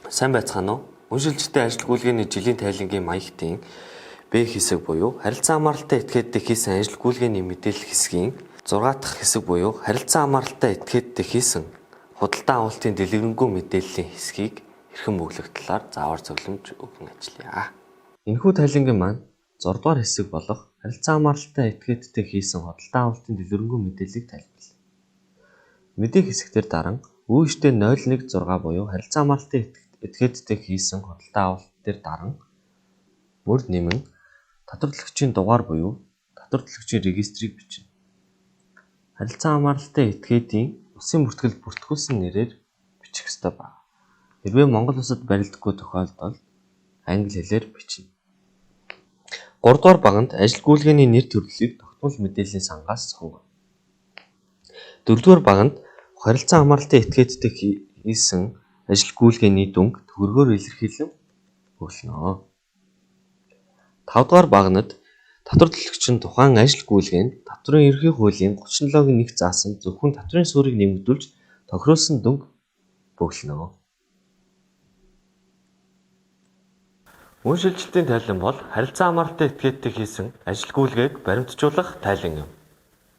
Сайн байцгаана уу? Үншилжтэй ажил гүйлгээний жилийн тайлангийн маягтын Б хэсэг буюу харилцан хамааралтай этгээдтэй хийсэн ажил гүйлгээний мэдээлэл хэсгийн 6 дахь хэсэг буюу харилцан хамааралтай этгээдтэй хийсэн худалдан авалтын дэлгэрэнгүй мэдээллийн хэсгийг хэрхэн бүглэх талаар заавар зөвлөмж өгөн ажиллая. Энэхүү тайлангийн маань 6 дугаар хэсэг болох харилцан хамааралтай этгээдтэй хийсэн худалдан авалтын дэлгэрэнгүй мэдээллийг тайлбарлая. Мэдээ хэсэгтэр даран үүштэй 016 буюу харилцан хамааралтай этгээдтэй хийсэн худалдан авалт дээр даран мөр нэмэн татварлагчийн дугаар буюу татварлагчийн регистрийг бичнэ. Харилцан хамааралтай этгээдийн улсын бүртгэл бүртгүүлсэн нэрээр бичих ёстой байна. Хэрвээ Монгол улсад барилдаггүй тохиолдолд англи хэлээр бичнэ. 3 дугаар баганд ажил гүйлгээний нэр төрлийг тогтмол мэдээллийн сангаас сонгоно. 4 дугаар баганд харилцан хамааралтай этгээдтэй хийсэн ажил гүйлгээний дүнг төгрөгөөр илэрхийлэн өглөнө. 5 дугаар багнад татварлагч нь тухайн ажил гүйлгээнд татврын ерхий хуулийн 37-гийн 1 заасан зөвхөн татврын суурийг нэмэгдүүлж тохируулсан дүнг бөглөнө. Үншилжилтийн тайлан бол харилцан хамааралтай этгээдтэй хийсэн ажил гүйлгээг баримтжуулах тайлан юм.